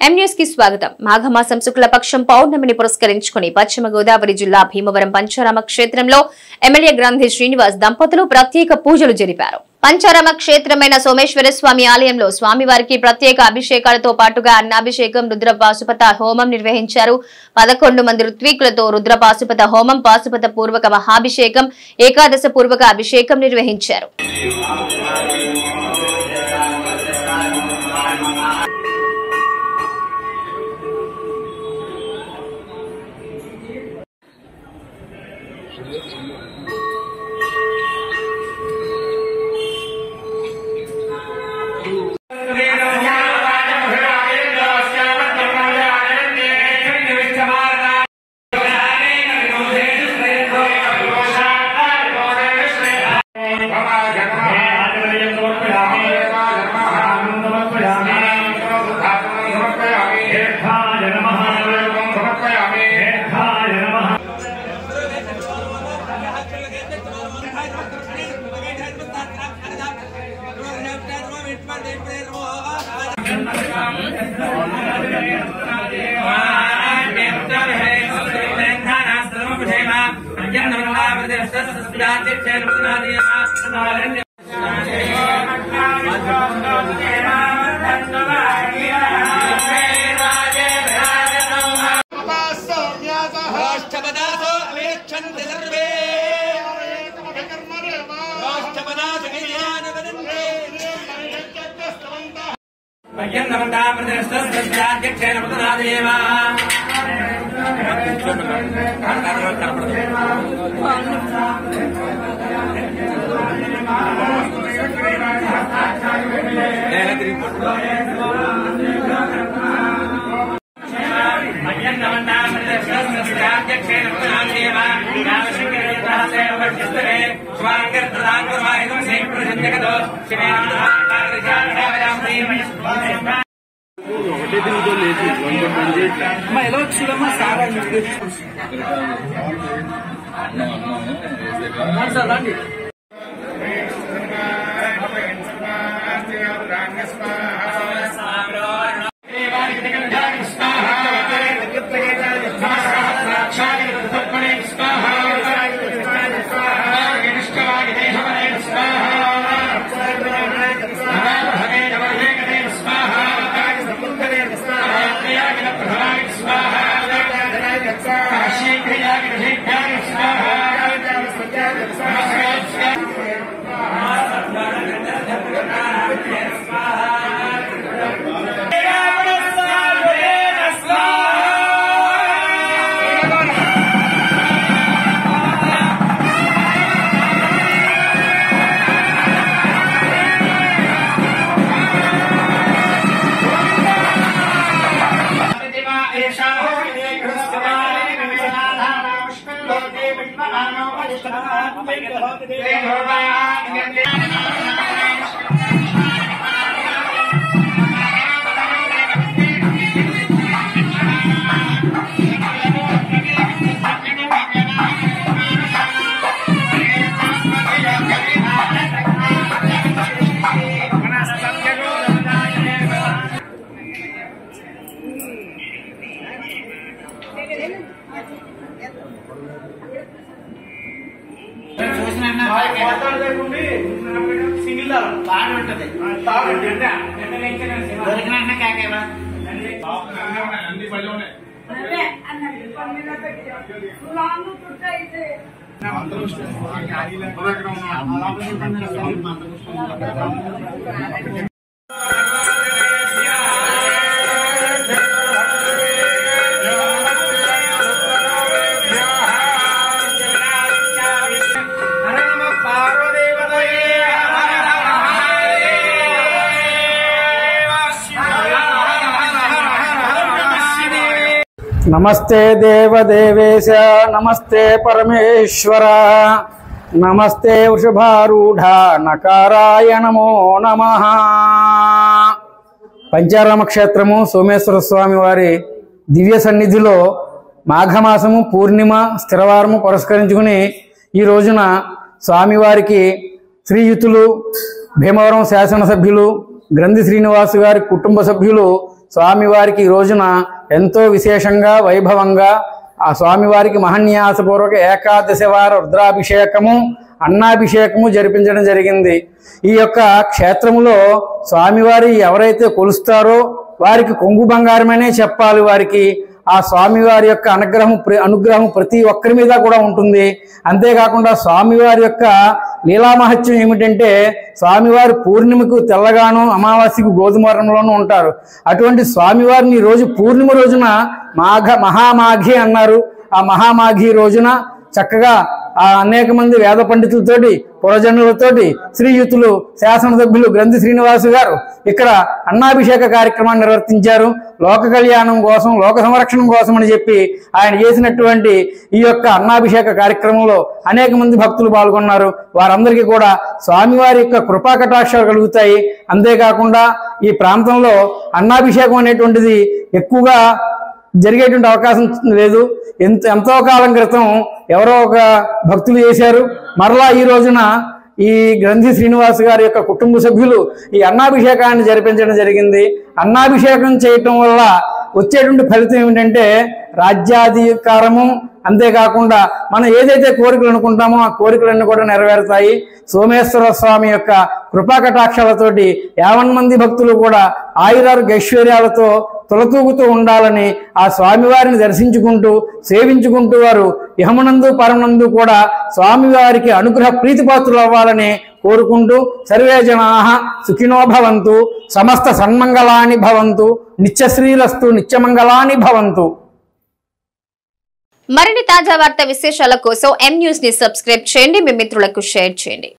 M News కి స్వాగతం. మాఘమాసం శుక్లపక్షం పౌర్ణమిని పురస్కరించుకుని పశ్చిమ గోదావరి జిల్లా భీమవరం పంచారామ క్షేత్రంలో ఎమ్మెల్యే గ్రంథి శ్రీనివాస్ దంపతులు ప్రత్యేక పూజలు జరిపారు. పంచారామ క్షేత్రమైన సోమేశ్వర స్వామి ఆలయంలో స్వామివారికి ప్రత్యేక అభిషేకాలతో పాటుగా అన్నాభిషేకం, రుద్ర పాశుపత హోమం నిర్వహించారు. 11 మంది ఋత్వికులతో రుద్ర పాశుపత హోమం, పాశుపత పూర్వక మహాభిషేకం, ఏకాదశ పూర్వక అభిషేకం నిర్వహించారు. नमस्ते देवदेवेश, नमस्ते परमेश्वर, नमस्ते वृषभारूढ़ नकाराय नमो नमः। పంచారామ క్షేత్రము సోమేశ్వర స్వామి వారి దివ్య సన్నిధిలో మాఘమాసము పూర్ణిమ స్థిరవారము పురస్కరించుకుని ఈ రోజున స్వామివారికి శ్రీయుతులు భీమవరం శాసనసభ్యులు గ్రంథి శ్రీనివాస్ గారి కుటుంబ సభ్యులు స్వామివారికి ఈ రోజున ఎంతో విశేషంగా వైభవంగా ఆ స్వామివారికి మహన్యాసపూర్వక ఏకాదశి వార రుద్రాభిషేకము అన్నాభిషేకము జరిపించడం జరిగింది. ఈ యొక్క క్షేత్రములో స్వామివారి ఎవరైతే కొలుస్తారో వారికి కొంగు బంగారమనే చెప్పాలి. వారికి ఆ స్వామివారి యొక్క అనుగ్రహం ప్రతి ఒక్కరి మీద కూడా ఉంటుంది. అంతేకాకుండా స్వామివారి యొక్క లీలామహత్యం ఏమిటంటే స్వామివారి పూర్ణిమకు తెల్లగాను అమావాస్యకు గోధుమ వర్ణంలోనూ ఉంటారు. అటువంటి స్వామివారిని రోజు పూర్ణిమ రోజున మహామాఘి అన్నారు. ఆ మహామాఘి రోజున చక్కగా అనేక మంది వేద పండితులతోటి పురజనులతోటి శ్రీయుతులు శాసనసభ్యులు గ్రంథి శ్రీనివాసు గారు ఇక్కడ అన్నాభిషేక కార్యక్రమాన్ని నిర్వర్తించారు. లోక కళ్యాణం కోసం, లోక సంరక్షణం కోసం అని చెప్పి ఆయన చేసినటువంటి ఈ యొక్క అన్నాభిషేక కార్యక్రమంలో అనేక మంది భక్తులు పాల్గొన్నారు. వారందరికీ కూడా స్వామివారి యొక్క కృపా కటాక్షాలు కలుగుతాయి. అంతేకాకుండా ఈ ప్రాంతంలో అన్నాభిషేకం అనేటువంటిది ఎక్కువగా జరిగేటువంటి అవకాశం లేదు. ఎంతో కాలం క్రితం ఎవరో ఒక భక్తులు చేశారు. మరలా ఈ రోజున ఈ గ్రంథి శ్రీనివాస్ గారి యొక్క కుటుంబ సభ్యులు ఈ అన్నాభిషేకాన్ని జరిపించడం జరిగింది. అన్నాభిషేకం చేయటం వల్ల వచ్చేటువంటి ఫలితం ఏమిటంటే రాజ్యాధికారము, అంతేకాకుండా మనం ఏదైతే కోరికలు అనుకుంటామో ఆ కోరికలన్నీ కూడా నెరవేరుతాయి. సోమేశ్వర స్వామి యొక్క కృపా కటాక్షాలతోటి 50 మంది భక్తులు కూడా ఆయురారోగ్య ఐశ్వర్యాలతో తొలతూగుతూ ఉండాలని ఆ స్వామివారిని దర్శించుకుంటూ సేవించుకుంటూ వారు ఇహమునందు పరమునందు కూడా స్వామివారికి అనుగ్రహ ప్రీతిపాత్రులు అవ్వాలని కోరుకుంటూ సర్వే జనాః సుఖినో భవంతు, సమస్త సన్మంగళాని భవంతు, నిత్యశ్రీరస్తు, నిత్యమంగళాని భవంతు. మరిన్ని తాజా వార్తా విశేషాల కోసం M News ని సబ్స్క్రైబ్ చేయండి, మీ మిత్రులకు షేర్ చేయండి.